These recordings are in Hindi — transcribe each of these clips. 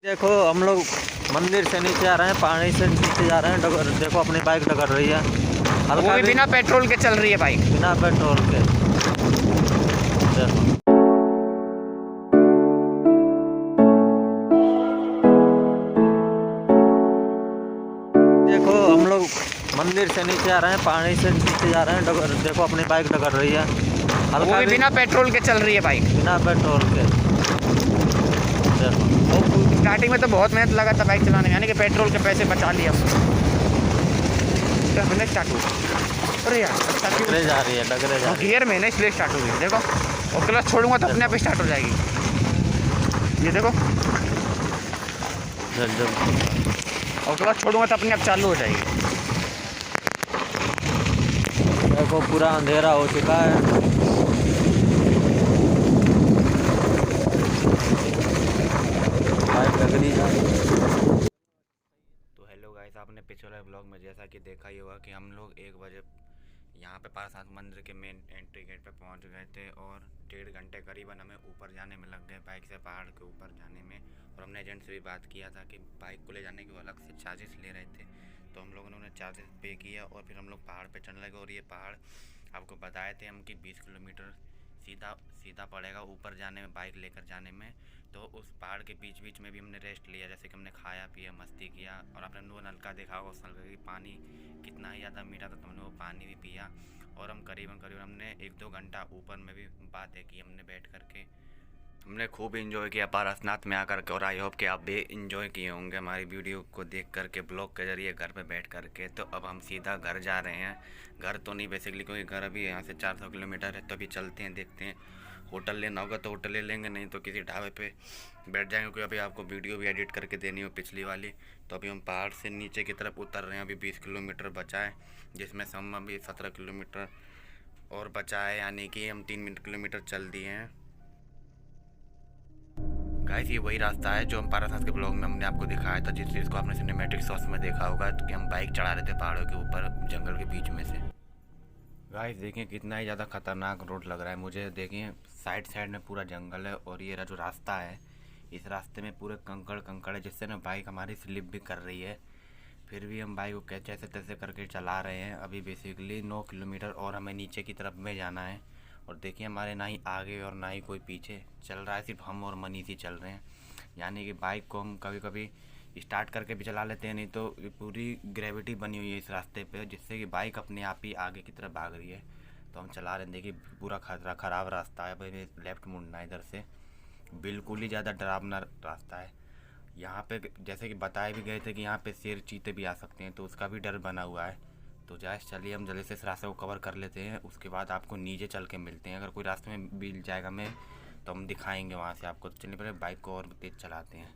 देखो हम लोग मंदिर से नीचे आ रहे हैं, पहाड़ी से नीचे जा रहे हैं। देखो अपनी बाइक डगर रही है, वो भी बिना पेट्रोल के चल रही है बाइक, बिना पेट्रोल के। देखो देखो हम लोग मंदिर से नीचे आ रहे हैं, पहाड़ी से नीचे जा रहे हैं। देखो अपनी बाइक डगर रही है, वो भी बिना पेट्रोल के चल रही है बाइक, बिना पेट्रोल के। देखो स्टार्टिंग में तो बहुत मेहनत लगा था बाइक चलाने में, यानी कि पेट्रोल के पैसे बचा लिए हमने। स्टार्ट हो, अरे यार डगरे जा रही है, डगरे जा रही है। गियर में नहीं, इसलिए स्टार्ट हो गई। देखो और क्लच छोड़ूंगा तो अपने आप स्टार्ट हो जाएगी। ये देखो, और क्लच छोड़ूंगा तो अपने आप चालू हो जाएगी। देखो पूरा अंधेरा हो चुका है। तो हेलो गाइस, आपने पिछले ब्लॉग में जैसा कि देखा ही होगा कि हम लोग 1 बजे यहाँ पे पारसात मंदिर के मेन एंट्री गेट पे पहुँच गए थे और 1.5 घंटे करीबन हमें ऊपर जाने में लग गए, बाइक से पहाड़ के ऊपर जाने में। और हमने एजेंट से भी बात किया था कि बाइक को ले जाने के वो अलग से चार्जेस ले रहे थे, तो हम लोगों ने उन्हें चार्जेस पे किया और फिर हम लोग पहाड़ पर चढ़ने लगे। और ये पहाड़ आपको बताए थे हम कि 20 किलोमीटर सीधा पड़ेगा ऊपर जाने में, बाइक लेकर जाने में। तो उस पहाड़ के बीच बीच में भी हमने रेस्ट लिया, जैसे कि हमने खाया पिया, मस्ती किया। और आपने वो नलका देखा होगा, उस नलके की पानी कितना ही ज़्यादा मीठा था, तो हमने वो पानी भी पिया। और हम करीबन हमने 1-2 घंटा ऊपर में भी बातें की हमने बैठ करके। हमने खूब इन्जॉय किया पारसनाथ में आकर के, और आई होप कि आप भी इन्जॉय किए होंगे हमारी वीडियो को देख करके, ब्लॉग के जरिए घर पे बैठ करके। तो अब हम सीधा घर जा रहे हैं, घर तो नहीं बेसिकली, क्योंकि घर अभी यहाँ से 400 किलोमीटर है। तो अभी चलते हैं, देखते हैं होटल लेना होगा तो होटल ले लेंगे, नहीं तो किसी ढाबे पे बैठ जाएंगे, क्योंकि अभी आपको वीडियो भी एडिट करके देनी हो पिछली वाली। तो अभी हम पहाड़ से नीचे की तरफ उतर रहे हैं, अभी 20 किलोमीटर बचा है, जिसमें से हम अभी 17 किलोमीटर और बचा है, यानी कि हम 3 किलोमीटर चल दिए हैं। गाइस ये वही रास्ता है जो हम पारासात के ब्लॉग में हमने आपको दिखाया था, जिस चीज़ को आपने सिनेमैटिक शॉट्स में देखा होगा, तो कि हम बाइक चढ़ा रहे थे पहाड़ों के ऊपर जंगल के बीच में से। गाइस देखिए कितना ही ज़्यादा खतरनाक रोड लग रहा है मुझे। देखिए साइड साइड में पूरा जंगल है, और ये जो रास्ता है, इस रास्ते में पूरे कंकड़ है, जिससे ना बाइक हमारी स्लिप भी कर रही है। फिर भी हम बाइक को कैसे तैसे करके चला रहे हैं। अभी बेसिकली 9 किलोमीटर और हमें नीचे की तरफ में जाना है। और देखिए हमारे ना ही आगे और ना ही कोई पीछे चल रहा है, सिर्फ हम और मनीष ही चल रहे हैं। यानी कि बाइक को हम कभी कभी स्टार्ट करके भी चला लेते हैं, नहीं तो पूरी ग्रेविटी बनी हुई है इस रास्ते पे, जिससे कि बाइक अपने आप ही आगे की तरफ भाग रही है। तो हम चला रहे हैं। देखिए पूरा ख़राब रास्ता है, भाई लेफ़्ट मुड़ना है इधर से, बिल्कुल ही ज़्यादा डरावना रास्ता है। यहाँ पे जैसे कि बताए भी गए थे कि यहाँ पे शेर चीते भी आ सकते हैं, तो उसका भी डर बना हुआ है। तो जायज़ चलिए हम जल्दी से इस रास्ते को कवर कर लेते हैं, उसके बाद आपको नीचे चल के मिलते हैं। अगर कोई रास्ते में मिल जाएगा हमें तो हम दिखाएंगे वहाँ से आपको। तो चलिए पहले बाइक को और तेज़ चलाते हैं।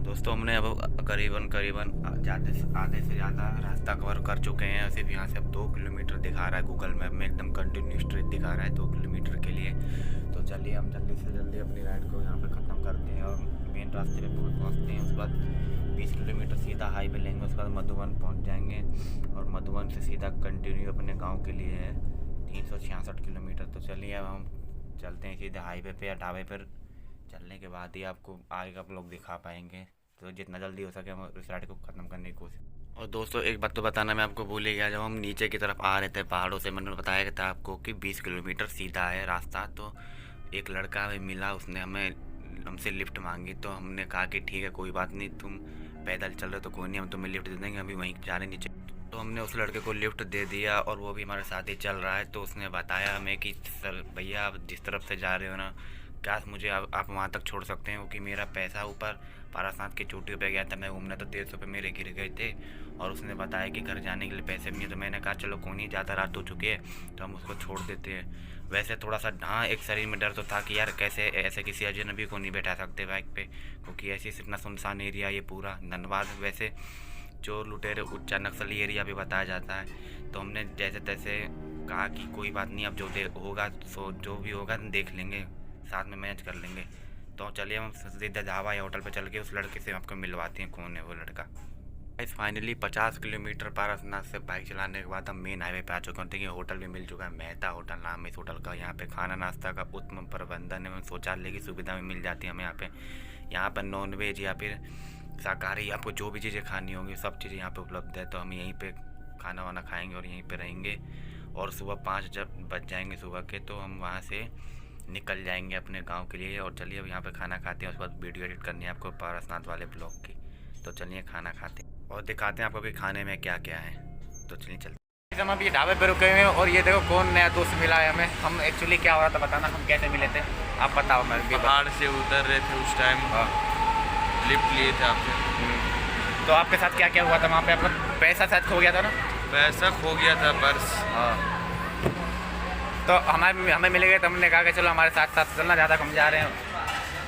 दोस्तों हमने अब करीबन आधे से ज़्यादा रास्ता कवर कर चुके हैं। सिर्फ यहाँ से अब 2 किलोमीटर दिखा रहा है गूगल मैप में, एकदम कंटिन्यू स्ट्रेट दिखा रहा है 2 किलोमीटर के लिए। तो चलिए हम जल्दी से जल्दी अपनी राइड को यहाँ पे ख़त्म करते हैं और मेन रास्ते पे पहुँचते हैं। उसके बाद 20 किलोमीटर सीधा हाईवे लेंगे, उसके बाद मधुबन पहुँच जाएंगे, और मधुबन से सीधा कंटिन्यू अपने गाँव के लिए है 366 किलोमीटर। तो चलिए अब हम चलते हैं सीधे हाईवे पे या ढाबे पर। चलने के बाद ही आपको आगे का ब्लॉग दिखा पाएंगे, तो जितना जल्दी हो सके हम इस राइड को ख़त्म करने की कोशिश। और दोस्तों एक बात तो बताना मैं आपको भूल ही गया, जब हम नीचे की तरफ आ रहे थे पहाड़ों से, मैंने बताया था आपको कि 20 किलोमीटर सीधा है रास्ता। तो एक लड़का हमें मिला, उसने हमसे लिफ्ट मांगी। तो हमने कहा कि ठीक है कोई बात नहीं, तुम पैदल चल रहे तो कोई नहीं, हम तुम्हें लिफ्ट दे देंगे, अभी वहीं जा रहे नीचे। तो हमने उस लड़के को लिफ्ट दे दिया, और वो भी हमारे साथ ही चल रहा है। तो उसने बताया हमें कि सर भैया आप जिस तरफ से जा रहे हो ना, क्या मुझे आप वहाँ तक छोड़ सकते हैं, क्योंकि मेरा पैसा ऊपर पारासात की चोटियों पे गया था मैं घूमने, तो 150 रुपये मेरे गिर गए थे। और उसने बताया कि घर जाने के लिए पैसे भी नहीं, तो मैंने कहा चलो कोई नहीं, ज़्यादा रात हो चुकी है तो हम उसको छोड़ देते हैं। वैसे थोड़ा सा हाँ एक शरीर में डर तो था कि यार कैसे ऐसे किसी अजनबी को नहीं बैठा सकते बाइक पे, क्योंकि ऐसी इतना सुनसान एरिया ये पूरा धनबाद, वैसे चोर लुटेरे उच्चा नक्सली एरिया भी बताया जाता है। तो हमने जैसे तैसे कहा कि कोई बात नहीं, अब जो होगा सो जो भी होगा देख लेंगे, साथ में मैनेज कर लेंगे। तो चलिए हम सीधा ढाबा या होटल पे चल के उस लड़के से आपको मिलवाते हैं कौन है वो लड़का। इस फाइनली 50 किलोमीटर पारसनाथ से बाइक चलाने के बाद हम मेन हाईवे पे आ चुके हैं। देखिए होटल भी मिल चुका है, मेहता होटल नाम है इस होटल का। यहाँ पे खाना नाश्ता का उत्तम प्रबंधन है, शौचालय की सुविधा भी मिल जाती है हमें यहाँ पे। यहाँ पर नॉनवेज या फिर शाकाहारी आपको जो भी चीज़ें खानी होंगी सब चीज़ें यहाँ पे उपलब्ध है। तो हम यहीं पे खाना वाना खाएंगे और यहीं पे रहेंगे। और सुबह 5 जब बज जाएंगे सुबह के तो हम वहाँ से निकल जाएंगे अपने गांव के लिए। और चलिए अब यहाँ पे खाना खाते हैं, उसके बाद वीडियो एडिट करनी है आपको पारसनाथ वाले ब्लॉग की। तो चलिए खाना खाते हैं और दिखाते हैं आपको कि खाने में क्या क्या है। तो चलिए चलते। हम अभी ढाबे पे रुके हुए हैं और ये देखो कौन नया दोस्त मिला है हमें। हम एक्चुअली क्या हो रहा था बताना, हम कैसे मिले थे आप बताओ। मैं पहाड़ से उतर रहे थे उस टाइम, लिफ्ट लिए थे आपसे। तो आपके साथ क्या क्या हुआ था वहाँ पे? अपना पैसा शायद खो गया था ना? पैसा खो गया था, पर्स। हाँ तो हमें मिल गए तो हमने कहा कि चलो हमारे साथ साथ चलना, ज़्यादा कम जा रहे हैं।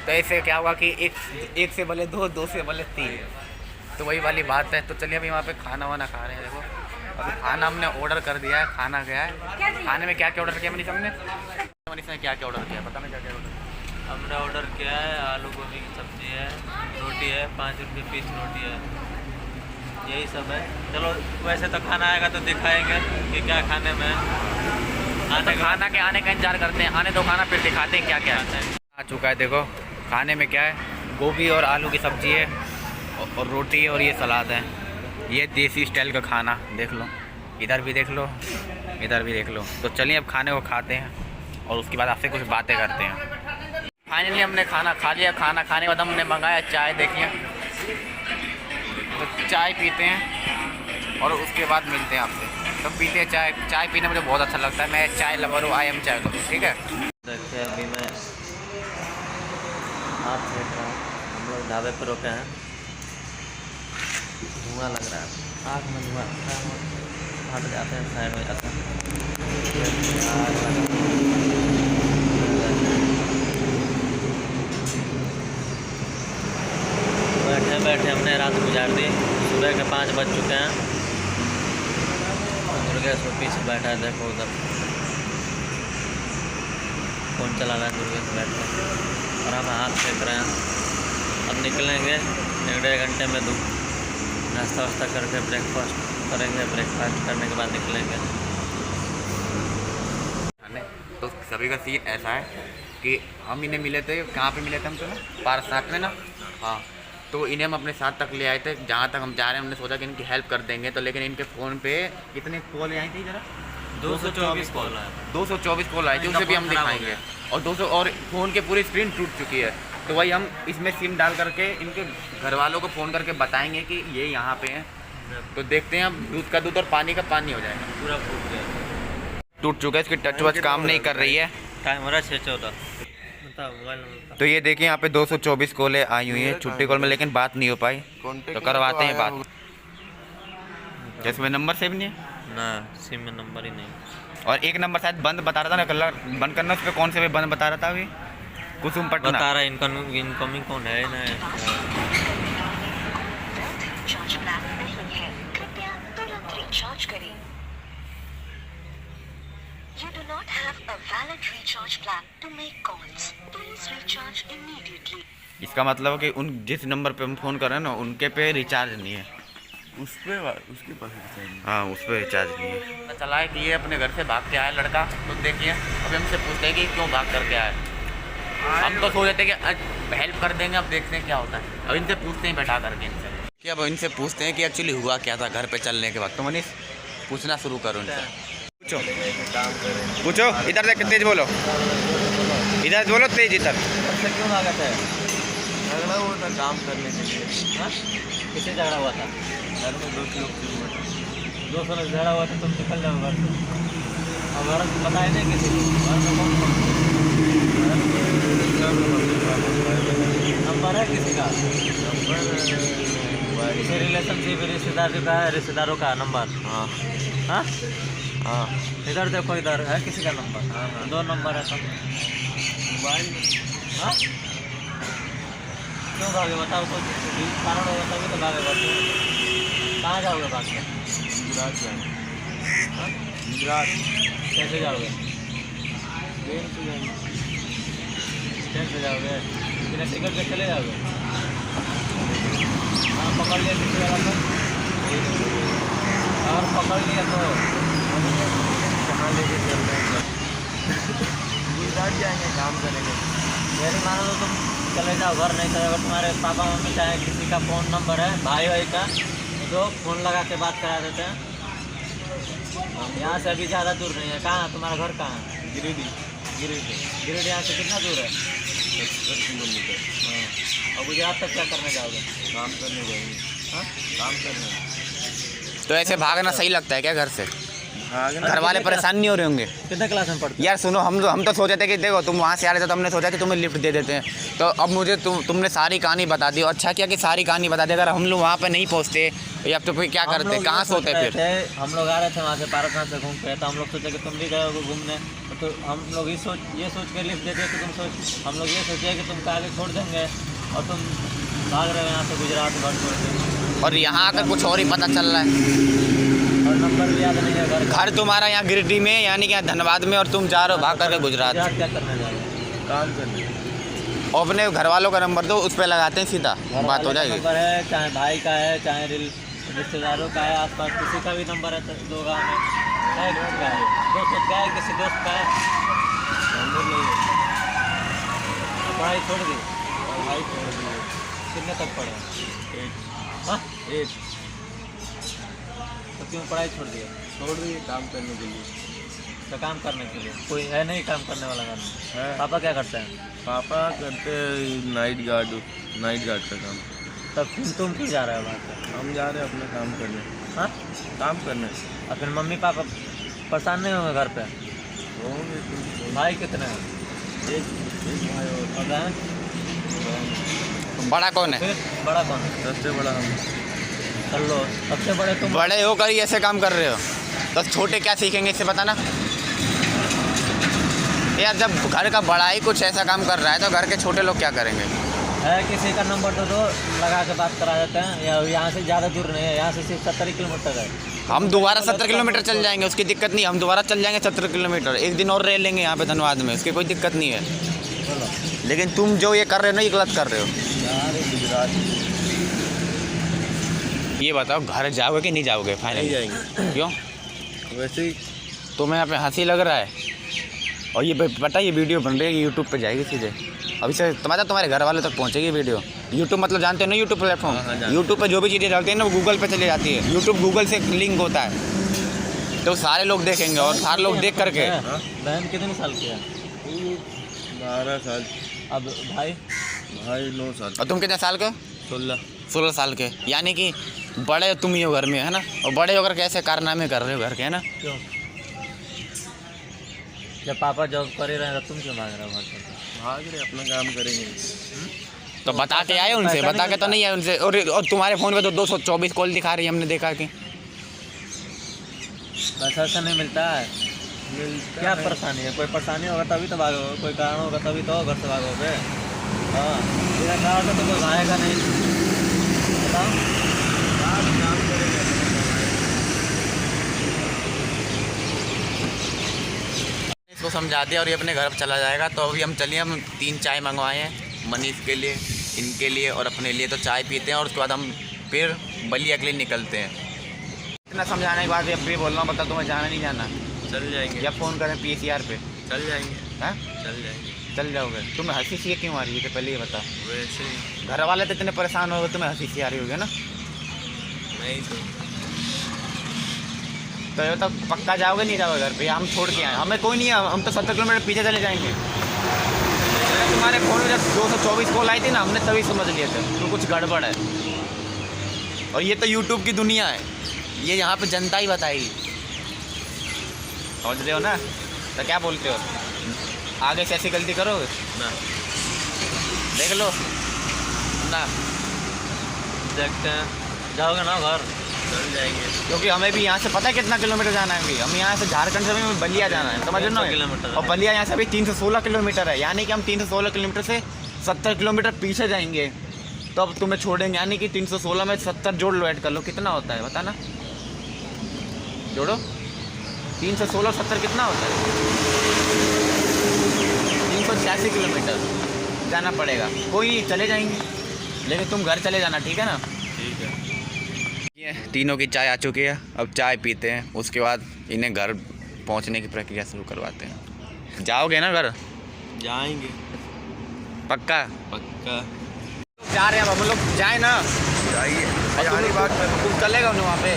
तो ऐसे क्या हुआ कि एक से भले दो, दो से भले 3, तो वही वाली बात है। तो चलिए अभी वहाँ पे खाना वाना खा रहे हैं। देखो अभी खाना हमने ऑर्डर कर दिया है, खाना गया है। खाने में क्या क्या ऑर्डर किया मनीषा ने? मनीषा ने क्या क्या ऑर्डर किया पता नहीं, क्या क्या ऑर्डर? हमने ऑर्डर किया है आलू गोभी की सब्ज़ी है, रोटी है, 5 रुपये पीस रोटी है, यही सब है। चलो वैसे तो खाना आएगा तो दिखाएंगे कि क्या खाने में तो खाना के आने का इंतजार करते हैं, आने दो खाना फिर दिखाते हैं क्या क्या आ चुका है। देखो खाने में क्या है, गोभी और आलू की सब्ज़ी है और रोटी और ये सलाद है। ये देसी स्टाइल का खाना देख लो, इधर भी देख लो, इधर भी देख लो। तो चलिए अब खाने को खाते हैं और उसके बाद आपसे कुछ बातें करते हैं। फाइनली हमने खाना खा लिया। खाना खाने के बाद हमने मंगाया चाय, देखिए तो चाय पीते हैं और उसके बाद मिलते हैं आपसे। तो पीते हैं चाय। चाय पीना मुझे बहुत अच्छा लगता है, मैं चाय लवर हूँ, आई एम चाय लवर। ठीक है देखिए अभी मैं हाथ देख रहा हूँ, हम लोग ढाबे पर रुके हैं। धुआं लग रहा है, आग में धुआं हट जाते हैं, साइड हो जाते हैं। बैठे बैठे हमने रात गुजार दी। सुबह के 5 बज चुके हैं। दुर्गेश पीछे बैठा है, देखो उधर फ़ोन चला रहा है दुर्गेश बैठ कर, और हम हाथ फेंक रहे हैं। अब निकलेंगे 1-1.5 घंटे में। नाश्ता वास्ता करके ब्रेकफास्ट करेंगे, ब्रेकफास्ट करने के बाद निकलेंगे। तो सभी का सीन ऐसा है कि हम इन्हें मिले थे, कहाँ पे मिले थे हम तो पारसनाथ में ना। हाँ तो इन्हें हम अपने साथ तक ले आए थे। जहाँ तक हम जा रहे हैं हमने सोचा कि इनकी हेल्प कर देंगे। तो लेकिन इनके फ़ोन पे कितने कॉल आई थी जरा? 224 कॉल है, 224 कॉल आई थी, उसे भी हम दिखाएंगे। और 200 और फ़ोन की पूरी स्क्रीन टूट चुकी है। तो वही हम इसमें सिम डाल करके इनके घर वालों को फ़ोन करके बताएंगे कि ये यहाँ पे हैं। तो देखते हैं, अब दूध का दूध और पानी का पानी हो जाएगा। पूरा फूट गया, टूट चुका है, इसकी टच वच काम नहीं कर रही है। टाइम हो रहा है 6:14। बताओ मोबाइल नंबर। तो ये देखिए यहाँ पे 224 कॉलें आई हुई हैं छुट्टी कॉल में, लेकिन बात नहीं हो पाई। तो करवाते हैं बात। जैसे में नंबर सेव नहीं है ना, सिम में नंबर ही नहीं। और एक नंबर शायद बंद बता रहा था ना, कलर बंद करना। उस पर कौन से पे बंद बता रहा था अभी? कुसुम पटना बता रहा है। इनकमिंग कौन है ना? रिचार्ज प्लान नहीं है, कृपया तुरंत रिचार्ज करें। You do not have a valid recharge plan to make calls. Please recharge immediately. इसका मतलब है कि उन जिस नंबर पे हम फ़ोन कर रहे हैं ना, उनके पे रिचार्ज नहीं है। उसके पास रिचार्ज नहीं। हाँ उस पर रिचार्ज नहीं है। चला है कि ये अपने घर से भाग के आया लड़का। तो देखिए अभी हमसे पूछते हैं कि क्यों भाग करके आया। हम तो सोच रहे थे कि हेल्प कर देंगे, अब देखते हैं क्या होता है। अब इनसे पूछते हैं बैठा करके इनसे कि अब इनसे पूछते हैं कि एक्चुअली हुआ क्या था घर पे चलने के बाद। तो मनीष पूछना शुरू करो इनसे। पूछो पूछो, इधर से तेज बोलो, इधर बोलो तेज। इधर क्यों भागा था? झगड़ा हुआ था काम करने के लिए। हाँ? किससे झगड़ा हुआ था? घर में 2 लोग थे। 200 लोग झगड़ा हुआ था, तुम निकल जाओ घर से। अब घर बताए नहीं किसी को? घर में कौन नंबर है किसी का? किसी रिलेशनशिप रिश्तेदारों का नंबर? हाँ हाँ हाँ इधर देखो, इधर है किसी का नंबर? हाँ, हाँ। 2 नंबर है सब। मोबाइल। हाँ क्यों भागे बताओ? तो कारण होगा तभी तो भागे। बस कहाँ जाओगे भाग के? गुजरात जाएंगे। हाँ? गुजरात कैसे जाओगे? ट्रेन से जाएंगे। ट्रेन से जाओगे? बिना टिकट के चले जाओगे? हाँ पकड़ लिया किसी वाला को, और पकड़ लिया तो कहाँ लेके चल रहे हैं? गुजरात जाएंगे, काम करेंगे। मेरी मानो तो तुम चले जाओ घर, नहीं तो अगर तुम्हारे पापा मम्मी चाहे किसी का फ़ोन नंबर है भाई भाई का तो फ़ोन लगा के बात करा देते हैं। यहाँ से अभी ज़्यादा दूर नहीं है। कहाँ तुम्हारा घर कहाँ है? गिरिडीह। गिरिडीह यहाँ से कितना दूर है? 70 किलोमीटर। हाँ, और गुजरात तक क्या करने जाओगे? काम करने जाएंगे। हाँ, काम करने। तो ऐसे भागना सही लगता है क्या घर से? भागना घर वाले परेशान नहीं हो रहे होंगे? कितने क्लास में पढ़ते? यार सुनो, हम तो सोचे थे कि देखो तुम वहाँ से आ रहे थे तो हमने सोचा कि तुम्हें लिफ्ट दे देते हैं। तो अब मुझे तुमने सारी कहानी बता दी, और अच्छा किया कि सारी कहानी बता दी। अगर हम लोग वहाँ पे नहीं पहुँचते या तो फिर क्या करते, कहाँ सोते फिर? हम लोग आ रहे थे वहाँ से पारसनाथ से घूम के, तो हम लोग सोचे कि तुम भी गए हो घूमने, तो हम लोग ये सोच के लिफ्ट देते कि हम लोग ये सोचे कि तुमको आगे छोड़ देंगे और तुम भाग रहे हो यहाँ से गुजरात घर छोड़ के। और यहाँ आकर कुछ और ही पता चल रहा है। और नंबर भी याद नहीं है घर तुम्हारा यहाँ गिरिडीह में, यानी कि यहाँ धनबाद में, और तुम जा रहे हो भाग करके गुजरात। क्या करने जा रहे हो? काम करने। और अपने घर वालों का नंबर दो, उस पर लगाते हैं, सीधा बात हो जाएगी। नंबर है, चाहे भाई का है, चाहे रिश्तेदारों का है, आसपास किसी का भी नंबर है तो दो गाँव में, चाहे घर का है, दोस्त का है, किसी दोस्त का है। नंबर नहीं है। पढ़ाई छोड़ दी? पढ़ाई छोड़ दी। कितने तक पढ़े? 8। हाँ 8। तो क्यों पढ़ाई छोड़ दिया? छोड़ दिए काम करने के लिए। तो काम करने के लिए कोई है नहीं काम करने वाला घर में? है। पापा क्या करते हैं? पापा करते नाइट गार्ड का काम। तब तुम क्यों जा रहे हो वहाँ पे? हम जा रहे हैं अपना काम करने। हाँ, काम करने और फिर मम्मी पापा परेशान नहीं होंगे घर पे? होंगे। भाई कितने हैं? एक भाई और बहन? बड़ा कौन है? फिर बड़ा कौन है? सबसे बड़ा हम। चलो सबसे बड़े तुम। बड़े होकर ही ऐसे काम कर रहे हो, तो छोटे क्या सीखेंगे इससे, बताना यार। जब घर का बड़ा ही कुछ ऐसा काम कर रहा है तो घर के छोटे लोग क्या करेंगे? है किसी का नंबर तो दो, लगा के बात करा देते हैं। या यहाँ से ज़्यादा दूर नहीं है, यहाँ से सिर्फ 70 किलोमीटर है। हम दोबारा 70 किलोमीटर चल जाएंगे, उसकी दिक्कत नहीं। हम दोबारा चल जाएंगे 70 किलोमीटर, एक दिन और रह लेंगे यहाँ पे धनबाद में, उसकी कोई दिक्कत नहीं है। बोलो लेकिन तुम जो ये कर रहे हो ना, ये गलत कर रहे हो। यार गुजरात ये बताओ, घर जाओगे कि नहीं जाओगे? नहीं फाइनल जाएंगे। क्यों? वैसे ही तुम्हें यहाँ पे हंसी लग रहा है? और ये पता, ये वीडियो बन रही है, यूट्यूब पे जाएगी सीधे। अभी से तुम्हारे घर वालों तक पहुँचेगी वीडियो। यूट्यूब मतलब जानते हो ना, यूट्यूब प्लेटफॉर्म। यूट्यूब पे जो भी चीज़ें डालते हैं ना, वो गूगल पे चली जाती है। यूट्यूब गूगल से लिंक होता है, तो सारे लोग देखेंगे, और सारे लोग देख करके। बहन कितने साल की है? 12 साल। अब भाई? भाई 9 साल। और तुम कितने साल के? 16 साल के। यानी कि बड़े तुम ही हो घर में, है ना? और बड़े होकर कैसे कारनामे कर रहे हो घर के, है ना? क्यों? जब पापा जॉब कर ही रहे हैं तो तुम क्यों भाग रहे हो घर से? भाग रहे, अपना काम करेंगे। तो बता के आए उनसे? बता के तो नहीं आए उनसे। और तुम्हारे फ़ोन पे तो 224 कॉल दिखा रही है, हमने देखा कि। पैसा नहीं मिलता है? क्या परेशानी है? कोई परेशानी होगा तभी तो भागोगे, कोई कारण होगा तभी तो घर से भागोगे। हाँ, बिना कारण से तो कोई भागेगा नहीं। बताओ। इसको समझा दिया और ये अपने घर पर चला जाएगा। तो अभी हम चलिए, हम 3 चाय मंगवाए हैं, मनीष के लिए, इनके लिए और अपने लिए। तो चाय पीते हैं और उसके बाद हम फिर बलिया के लिए निकलते हैं। इतना समझाने के बाद अब भी बोल रहा हूँ, बता तुम्हें जाना नहीं जाना? चल जाएंगे। या फ़ोन करें PCR पे? चल जाएंगे। हैं? चल जाएंगे। चल जाओगे? तुम्हें हंसी सी क्यों आ रही है? तो पहले ये बता। वैसे ही घर वाले तो इतने परेशान हो गए, तुम्हें हंसी सी आ रही होगी ना? नहीं तो ये तो पक्का जाओगे नहीं जाओगे घर पे? हम छोड़ के आए, हमें कोई नहीं है, हम तो 70 किलोमीटर पीछे चले जाएंगे। तुम्हारे फ़ोन में जब 224 कॉल आई थी ना, हमने तभी समझ लिए थे तो कुछ गड़बड़ है। और ये तो यूट्यूब की दुनिया है, ये यहाँ पे जनता ही बताएगी। समझ रहे हो ना? तो क्या बोलते हो, आगे से ऐसी गलती करोगे ना। देख लो ना, देखते हैं, जाओगे ना घर? चल जाएंगे। क्योंकि हमें भी यहाँ से पता है कितना किलोमीटर जाना है। अभी हम यहाँ से झारखंड से भी बलिया जाना है, समझ लो ना? 100 किलोमीटर। और बलिया यहाँ से अभी 316 किलोमीटर है, यानी कि हम 316 किलोमीटर से 70 किलोमीटर पीछे जाएंगे। तो अब तुम्हें छोड़ेंगे, यानी कि 316 में 70 जोड़ लो, ऐड कर लो, कितना होता है बताना? जोड़ो, 316 70 कितना होता है? 386 किलोमीटर। जाना पड़ेगा। कोई चले जाएंगे, लेकिन तुम घर चले जाना, ठीक है ना? ठीक है। ये तीनों की चाय आ चुकी है, अब चाय पीते हैं, उसके बाद इन्हें घर पहुंचने की प्रक्रिया शुरू करवाते हैं। जाओगे ना घर? जाएंगे पक्का? पक्का। जा रहे हैं अब हम लोग, जाए ना? जाइए। तुम चलेगा ना वहाँ पे,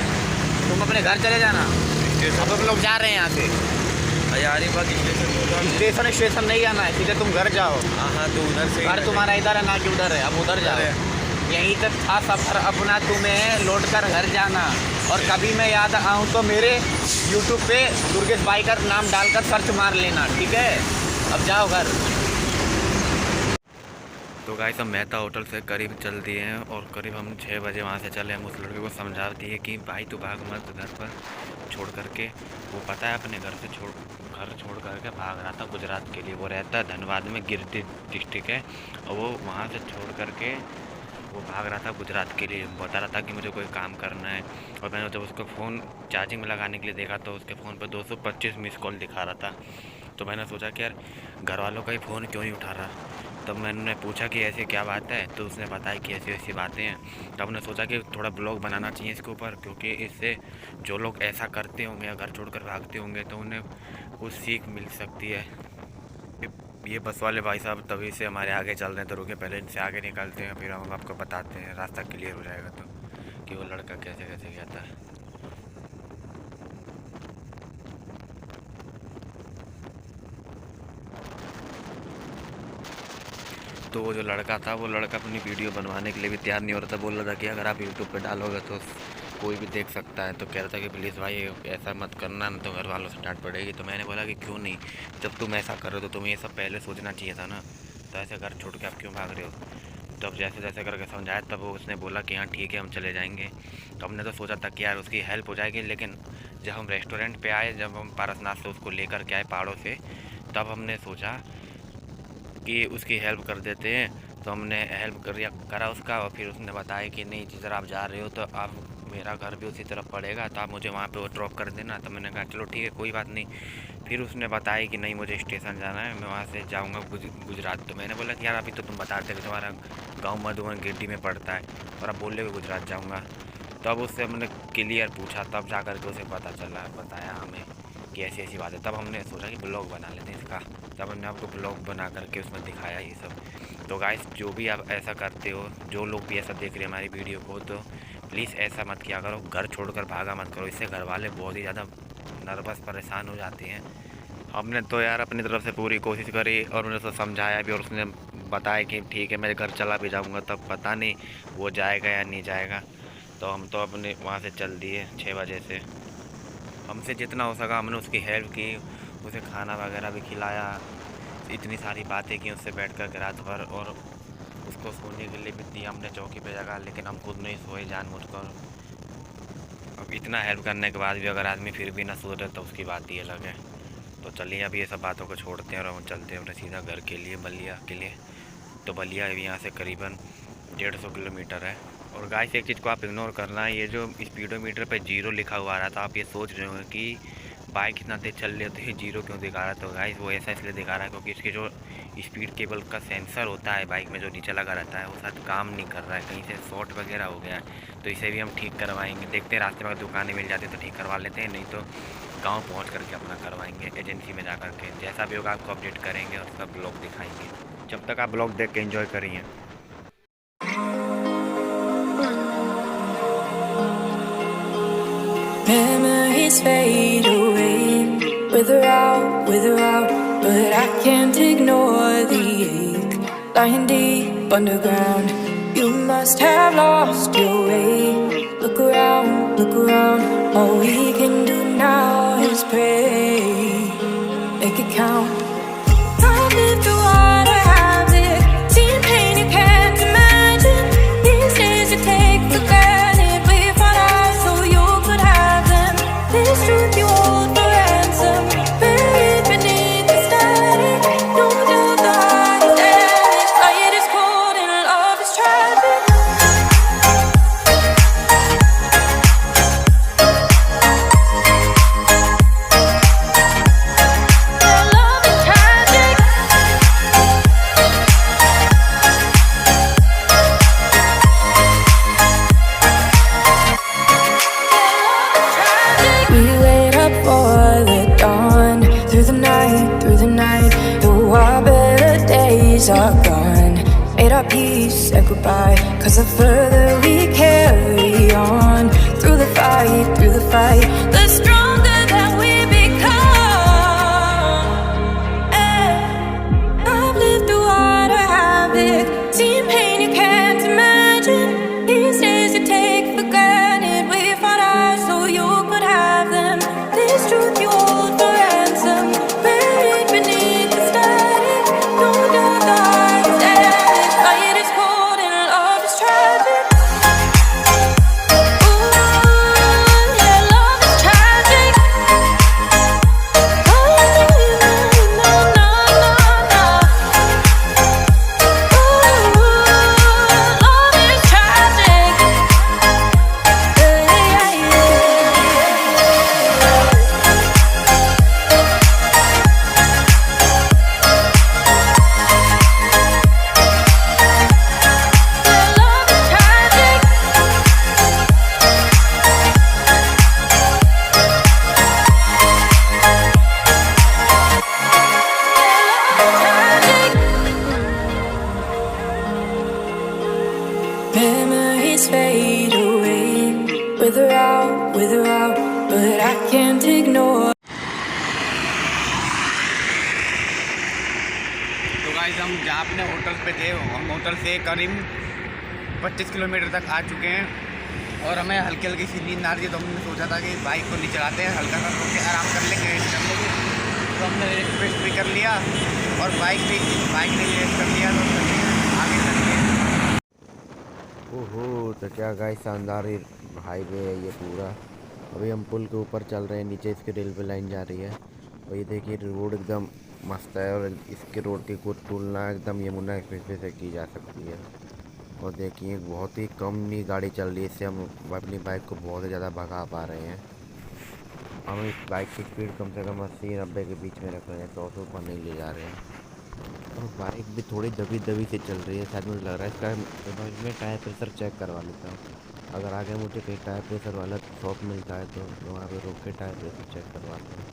तुम अपने घर चले जाना। अब हम लोग जा रहे हैं यहाँ से। हजारीबाग स्टेशन नहीं आना है, सीधे तुम घर जाओ। हाँ तो उधर से घर तुम्हारा इधर है ना कि उधर है? अब उधर जाओ। यहीं तक था सफ़र अपना, तुम्हें लौट कर घर जाना। और कभी मैं याद आऊँ तो मेरे यूट्यूब पे दुर्गेश बाइकर नाम डालकर सर्च मार लेना, ठीक है? अब जाओ घर। तो गाइस हम मेहता होटल से करीब चल दिए हैं और करीब हम 6 बजे वहाँ से चले। हम उस लड़के को समझा दिए कि भाई तू भाग मत घर पर छोड़ करके। वो पता है अपने घर छोड़ करके भाग रहा था गुजरात के लिए। वो रहता है धनबाद में, गिरदी डिस्ट्रिक्ट है, और वो वहाँ से छोड़ करके वो भाग रहा था गुजरात के लिए। बता रहा था कि मुझे कोई काम करना है। और मैंने जब उसको फ़ोन चार्जिंग में लगाने के लिए देखा तो उसके फ़ोन पर 225 मिस कॉल दिखा रहा था। तो मैंने सोचा कि यार घर वालों का ही फ़ोन क्यों नहीं उठा रहा। तब मैंने पूछा कि ऐसी क्या बात है, तो उसने बताया कि ऐसी ऐसी बातें हैं। तब हमने सोचा कि थोड़ा ब्लॉग बनाना चाहिए इसके ऊपर, क्योंकि इससे जो लोग ऐसा करते होंगे या घर छोड़कर भागते होंगे तो उन्हें कुछ सीख मिल सकती है। ये बस वाले भाई साहब तभी से हमारे आगे चल रहे हैं, तो रुके पहले इनसे आगे निकलते हैं, फिर हम आपको बताते हैं रास्ता क्लियर हो जाएगा तो कि वो लड़का कैसे कैसे गया था। तो वो जो लड़का था, वो लड़का अपनी वीडियो बनवाने के लिए भी तैयार नहीं हो रहा था। बोल रहा था कि अगर आप यूट्यूब पे डालोगे तो कोई भी देख सकता है। तो कह रहा था कि प्लीज़ भाई ऐसा मत करना, न तो घर वालों से डांट पड़ेगी। तो मैंने बोला कि क्यों नहीं, जब तुम ऐसा कर रहे हो तो तुम्हें ये सब पहले सोचना चाहिए था ना। तो ऐसे घर छोड़ के आप क्यों भाग रहे हो? तब जैसे जैसे करके समझाया तब वो उसने बोला कि हाँ ठीक है हम चले जाएंगे। तो हमने तो सोचा था कि यार उसकी हेल्प हो जाएगी, लेकिन जब हम रेस्टोरेंट पे आए, जब हम पारसनाथ से उसको लेकर के आए पहाड़ों से, तब हमने सोचा कि उसकी हेल्प कर देते हैं। तो हमने हेल्प करा उसका, और फिर उसने बताया कि नहीं जिधर आप जा रहे हो तो आप मेरा घर भी उसी तरफ पड़ेगा, तो आप मुझे वहाँ पे वो ड्रॉप कर देना। तो मैंने कहा चलो ठीक है कोई बात नहीं। फिर उसने बताया कि नहीं मुझे स्टेशन जाना है, मैं वहाँ से जाऊँगा गुजरात। तो मैंने बोला कि यार अभी तो तुम बता रहे थे कि तुम्हारा गाँव मधुबन गिरडी में पड़ता है और आप बोल रहे हो गुजरात जाऊँगा। तब उससे हमने क्लियर पूछा, तब जा कर के उसे पता चला, बताया हमें कि ऐसी ऐसी बात है। तब हमने सोचा कि ब्लॉग बना लेते हैं इसका। तब हमने आपको ब्लॉग बना करके उसमें दिखाया ये सब। तो गाइस जो भी आप ऐसा करते हो, जो लोग भी ऐसा देख रहे हैं हमारी वीडियो को, तो प्लीज़ ऐसा मत किया करो, घर छोड़कर भागा मत करो। इससे घर वाले बहुत ही ज़्यादा नर्वस परेशान हो जाते हैं। हमने तो यार अपनी तरफ से पूरी कोशिश करी और उन्हें तो समझाया भी, और उसने बताया कि ठीक है मैं घर चला भी जाऊँगा। तब पता नहीं वो जाएगा या नहीं जाएगा। तो हम तो अपने वहाँ से चल दिए 6 बजे से। हमसे जितना हो सका हमने उसकी हेल्प की, उसे खाना वगैरह भी खिलाया, इतनी सारी बातें की उससे बैठ कर रात भर, और उसको सोने के लिए भी दिया हमने चौकी पे जगह, लेकिन हम खुद नहीं सोए जानबूझकर। अब इतना हेल्प करने के बाद भी अगर आदमी फिर भी ना सुधरे तो उसकी बात ही अलग है। तो चलिए अभी ये सब बातों को छोड़ते हैं और हम चलते हैं अपने सीधा घर के लिए, बलिया के लिए। तो बलिया यहाँ से करीबन 150 किलोमीटर है। और गाइस एक चीज़ को आप इग्नोर करना है, ये जो स्पीडोमीटर पे 0 लिखा हुआ आ रहा था, आप ये सोच रहे होंगे कि बाइक इतना तेज चल रही है तो ये 0 क्यों दिखा रहा है। तो गाइस वो ऐसा इसलिए दिखा रहा है क्योंकि इसके जो स्पीड केबल का सेंसर होता है बाइक में जो नीचे लगा रहता है, वो शायद काम नहीं कर रहा है, कहीं से शॉर्ट वगैरह हो गया है। तो इसे भी हम ठीक करवाएंगे। देखते हैं रास्ते में दुकानें मिल जाती तो ठीक करवा लेते हैं, नहीं तो गाँव पहुँच करके अपना करवाएंगे एजेंसी में जा करके। जैसा भी होगा आपको अपडेट करेंगे और उसका ब्लॉग दिखाएंगे। जब तक आप ब्लॉग देख के एंजॉय करिए। Memories fade away, wither out, but I can't ignore the ache, lying deep underground. You must have lost your way. Look around, all we can do now is pray, make it count. I've lived through what I have lived, seen pain you can't imagine. These days you take for granted, we fought out so you could have them. This truth you hold for ransom, buried beneath the static. No doubt the heart is endless, light is cold and love is tragic. Yeah, love is said goodbye. 'Cause the further we carry on through the fight, the stronger that we become. I've lived through water havoc, seen pain you can't imagine. These days you take for granted. We fought ours so you could have them. This truth you hold for ransom, buried beneath the static. No doubt the heart is endless, fight is cold and love is tragic. Ooh, yeah, love is tragic. Oh, no, no, no, no. Ooh, love is tragic. Yeah, yeah, yeah. Love is tragic. Memories fade away, wither out, but I can't ignore. तो गाइस हम जहाँ अपने होटल पे थे, हम होटल से करीब 25 किलोमीटर तक आ चुके हैं और हमें हल्की हल्की सी नींद आ रही है। तो हमने सोचा था कि बाइक को नहीं चलाते हैं, हल्का सा रोक के आराम कर लेंगे, रेस्ट कर लेंगे। तो हमने रेस्ट भी कर लिया और बाइक ने रेस्ट कर लिया। तो आगे चलिए। ओहो, तो क्या गाइस शानदार हाईवे है ये पूरा। अभी हम पुल के ऊपर चल रहे हैं, नीचे इसकी रेलवे लाइन जा रही है। और ये देखिए रोड एकदम मस्त है और इसके रोड की कुछ तुलना एकदम यमुना एक्सप्रेसवे से की जा सकती है। और देखिए बहुत ही कम ही गाड़ी चल रही है, इससे हम अपनी बाइक को बहुत ही ज़्यादा भगा पा रहे हैं। हम इस बाइक की स्पीड कम से कम 80-90 के बीच में रख रहे हैं, 100 से ऊपर नहीं ले जा रहे हैं। और बाइक भी थोड़ी दबी दबी से चल रही है। शायद मुझे लग रहा है इसका मैं टायर प्रेशर चेक करवा लेता हूँ। अगर आगे मुझे कहीं टायर प्रेशर वाला शॉप मिलता है तो वहाँ पे रोक के टायर प्रेशर चेक करवाता हूँ।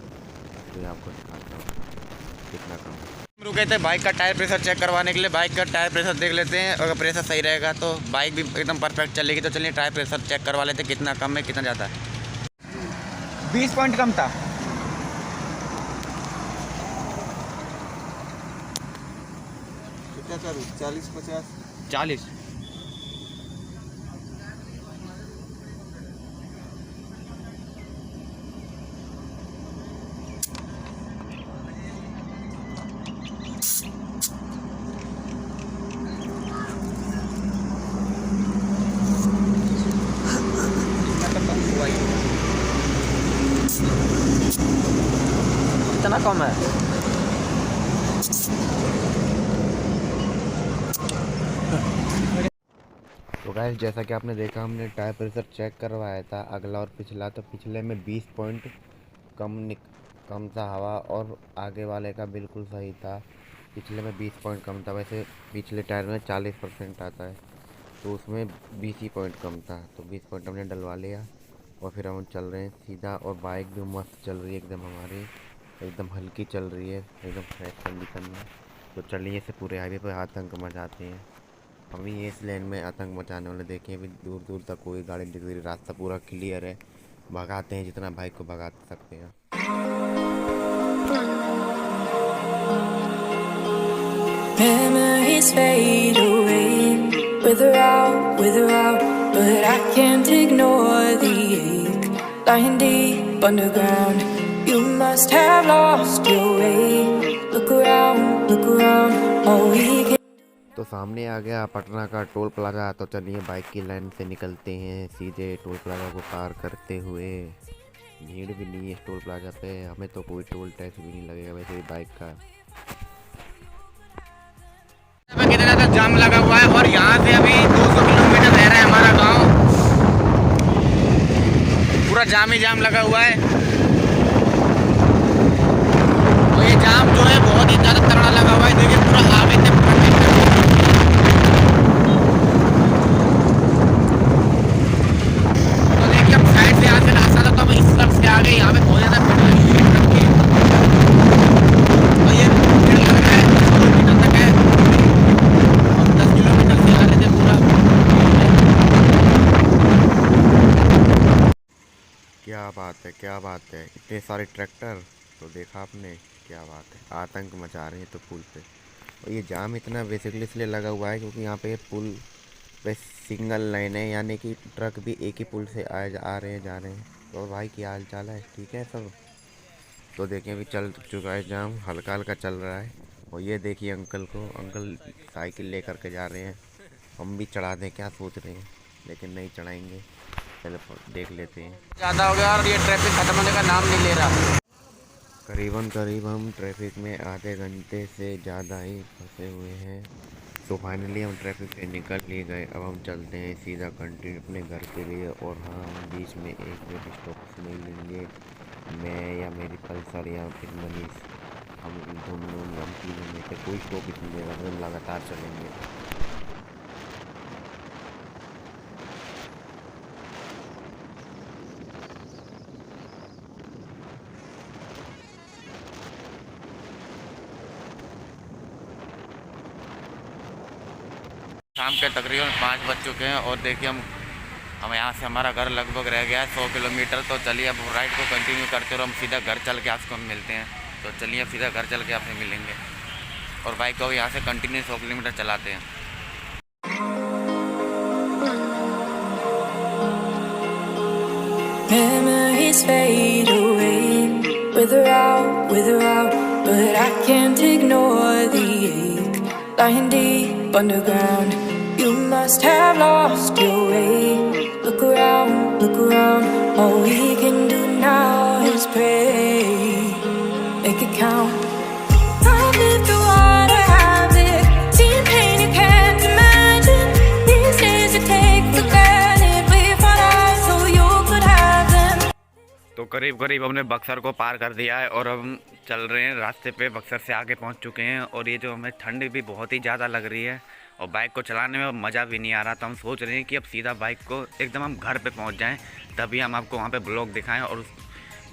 तो आपको दिखाता हूँ कितना कम है। रुके थे बाइक का टायर प्रेशर चेक करवाने के लिए। बाइक का टायर प्रेशर देख लेते हैं, अगर प्रेशर सही रहेगा तो बाइक भी एकदम परफेक्ट चलेगी। तो चलिए टायर प्रेशर चेक करवा लेते हैं, कितना कम है कितना ज़्यादा है। 20 पॉइंट कम था। कितना करूँ? 40-50? 40। इतना कम है। तो गाइस जैसा कि आपने देखा, हमने टायर प्रेशर चेक करवाया था अगला और पिछला। तो पिछले में 20 पॉइंट कम था हवा, और आगे वाले का बिल्कुल सही था। पिछले में 20 पॉइंट कम था। वैसे पिछले टायर में 40% आता है, तो उसमें 20 ही पॉइंट कम था। तो 20 पॉइंट हमने डलवा लिया और फिर हम चल रहे हैं सीधा। और बाइक भी मस्त चल रही है एकदम, हमारी एकदम हल्की चल रही है, एकदम फ्रेश कंडीशन में। तो चलिए इसे पूरे हाईवे पर आतंक मचाते हैं। हम ही इस लेन में आतंक मचाने वाले। देखें अभी दूर दूर तक कोई गाड़ी दिख रही, रास्ता पूरा क्लियर है। भगाते हैं जितना बाइक को भगा सकते हैं। Memories fade away, wither out, but I can't ignore the ache. Lying deep underground, you must have lost your way. Look around, all we can. तो सामने आ गया पटना का टोल प्लाजा। तो चलिए बाइक की लाइन से निकलते हैं सीधे टोल प्लाजा को पार करते हुए। भीड़ भी नहीं है इस टोल प्लाजा पे, हमें तो कोई टोल टैक्स भी नहीं लगेगा वैसे भी बाइक का। कितना ज़्यादा जाम लगा हुआ है और यहाँ से अभी 200 किलोमीटर रह रहा है हमारा गांव। पूरा जाम ही जाम लगा हुआ है। और ये जाम जो है बहुत ही ज़्यादा तगड़ा लगा हुआ है। देखिए पूरा आगे तक तो देखिए अब साइड से यहाँ से रास्ता था, तो हम इस तरफ से आ गए। यहाँ पे बहुत ज़्यादा और ये लग रहा है 10 किलोमीटर तक है। 10 किलोमीटर से आ रहे थे बात है, क्या बात है, इतने सारे ट्रैक्टर। तो देखा आपने, क्या बात है, आतंक मचा रहे हैं तो पुल पे। और ये जाम इतना बेसिकली इसलिए लगा हुआ है क्योंकि यहाँ पे पुल पे सिंगल लाइन है, यानी कि ट्रक भी एक ही पुल से आ रहे हैं जा रहे हैं। तो भाई क्या हाल चाल है, ठीक है सब? तो देखें अभी चल चुका है जाम, हल्का हल्का चल रहा है। और ये देखिए अंकल को, अंकल साइकिल लेकर के जा रहे हैं। हम भी चढ़ा दें क्या सोच रहे हैं, लेकिन नहीं चढ़ाएंगे। चलो देख लेते हैं। ज़्यादा हो गया और ये ट्रैफिक खत्म होने का नाम नहीं ले रहा। करीब हम ट्रैफिक में आधे घंटे से ज़्यादा ही फंसे हुए हैं। तो फाइनली हम ट्रैफिक से निकल ही गए। अब हम चलते हैं सीधा कंटिन्यू अपने घर के लिए। और हाँ, हम बीच में एक भी स्टॉप नहीं लेंगे, मैं या मेरी पल्सर या फिर मनीष, हम दोनों हम तीनों में से कोई स्टॉप नहीं लेगा, हम लगातार चलेंगे। शाम के तकरीबन 5 बज चुके हैं और देखिए हम यहाँ से, हमारा घर लगभग रह गया है 100 किलोमीटर। तो चलिए अब राइड को कंटिन्यू करते और हम सीधा घर चल के आपको मिलते हैं। तो चलिए सीधा घर चल के आपसे मिलेंगे और बाइक को यहाँ से कंटिन्यू 100 किलोमीटर चलाते हैं। Memories fade away, wither out, but I can't ignore the ache, lying deep underground. You must have lost your way. Look around, all we can do now is pray, make it count. I've lived through what I have lived, seen pain you can't imagine. These days you take for granted, we fought out so you could have them. तो करीब हमने बक्सर को पार कर दिया है और अब हम चल रहे हैं रास्ते पे, बक्सर से आगे पहुंच चुके हैं। और ये जो हमें ठंड भी बहुत ही ज़्यादा लग रही है और बाइक को चलाने में मज़ा भी नहीं आ रहा। तो हम सोच रहे हैं कि अब सीधा बाइक को एकदम हम घर पे पहुंच जाएं, तभी हम आपको वहां पे ब्लॉग दिखाएं और उस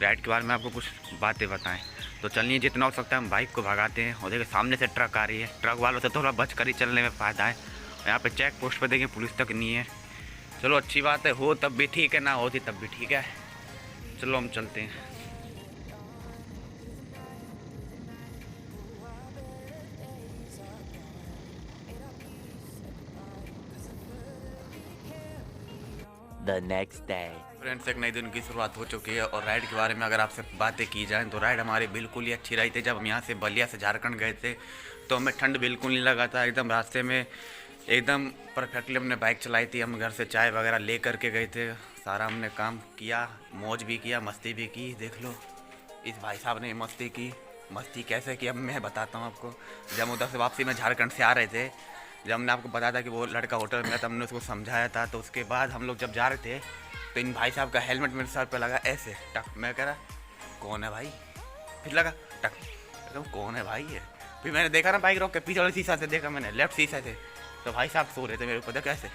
राइड के बारे में आपको कुछ बातें बताएं। तो चलिए जितना हो सकता है हम बाइक को भगाते हैं। और देखिए सामने से ट्रक आ रही है, ट्रक वालों से थोड़ा बच कर ही चलने में फ़ायदा है। यहाँ पर चेक पोस्ट पर देखिए पुलिस तक नहीं है। चलो अच्छी बात है, हो तब भी ठीक है, ना होती तब भी ठीक है। चलो हम चलते हैं। The next day. फ्रेंड्स, एक नई दिन की शुरुआत हो चुकी है और राइड के बारे में अगर आपसे बातें की जाए तो राइड हमारी बिल्कुल ही अच्छी रही थी। जब हम यहाँ से बलिया से झारखंड गए थे तो हमें ठंड बिल्कुल नहीं लगा था। एकदम रास्ते में एकदम परफेक्टली हमने बाइक चलाई थी। हम घर से चाय वगैरह ले करके गए थे, सारा हमने काम किया, मौज भी किया, मस्ती भी की। देख लो इस भाई साहब ने मस्ती की। मस्ती कैसे की अब मैं बताता हूँ आपको। जब हम उधर से वापसी में झारखंड से आ रहे थे, जब हमने आपको बताया था कि वो लड़का होटल में था, हमने उसको समझाया था। तो उसके बाद हम लोग जब जा रहे थे तो इन भाई साहब का हेलमेट मेरे सर पे लगा ऐसे टक। मैं कह रहा कौन है भाई, फिर लगा टक, तो कौन है भाई ये। फिर मैंने देखा ना बाइक रोक के पीछे वाले शीशा से देखा मैंने, लेफ्ट शीशा से, तो भाई साहब सो रहे थे मेरे ऊपर। कैसे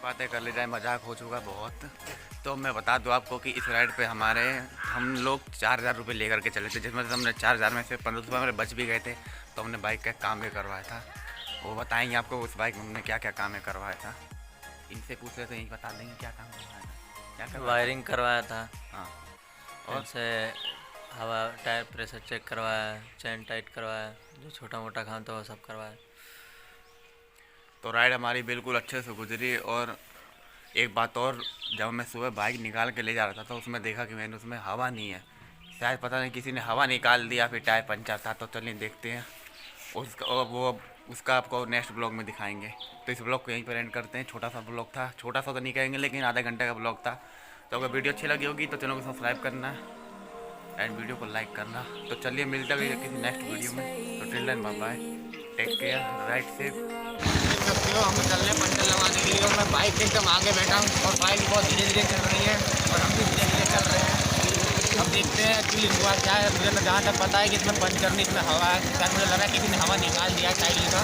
बातें कर ले जाए, मजाक हो चुका बहुत। तो मैं बता दूं आपको कि इस राइड पे हम लोग 4000 रुपये लेकर के चले थे, जिसमें से हमने 4000 में से 1500 मेरे बच भी गए थे। तो हमने बाइक का काम भी करवाया था, वो बताएंगे आपको उस बाइक में हमने क्या क्या काम करवाया था। इनसे पूछ रहे थे, यही बता देंगे क्या काम करवाया था, क्या करवाया। वायरिंग करवाया था, हाँ, और से हवा टायर प्रेशर चेक करवाया, चैन टाइट करवाया, जो छोटा मोटा काम था वो सब करवाया। तो राइड हमारी बिल्कुल अच्छे से गुजरी। और एक बात और, जब मैं सुबह बाइक निकाल के ले जा रहा था तो उसमें देखा कि मैंने उसमें हवा नहीं है। शायद पता नहीं किसी ने हवा निकाल दिया, फिर टायर पंचर था। तो चलिए देखते हैं उसका आपको नेक्स्ट ब्लॉग में दिखाएंगे। तो इस ब्लॉग को यहीं पर एंड करते हैं। छोटा सा ब्लॉग था, छोटा सा तो नहीं कहेंगे लेकिन आधा घंटे का ब्लॉग था। तो अगर वीडियो अच्छी लगी होगी तो चैनल को सब्सक्राइब करना एंड वीडियो को लाइक करना। तो चलिए मिलते हैं किसी नेक्स्ट वीडियो में। तो till then bye bye, take care, ride safe. हम चल रहे हैं पंचर लगाने के लिए और मैं बाइक एकदम आगे बैठा हूँ और बाइक बहुत धीरे धीरे चल रही है और हम भी धीरे धीरे चल रहे हैं। अब देखते हैं एक्चुअली हुआ क्या है। मुझे जहाँ तक पता है कि इसमें पंचर नहीं, इसमें हवा है। शायद मुझे लगा कि किसी ने हवा निकाल दिया टायर का।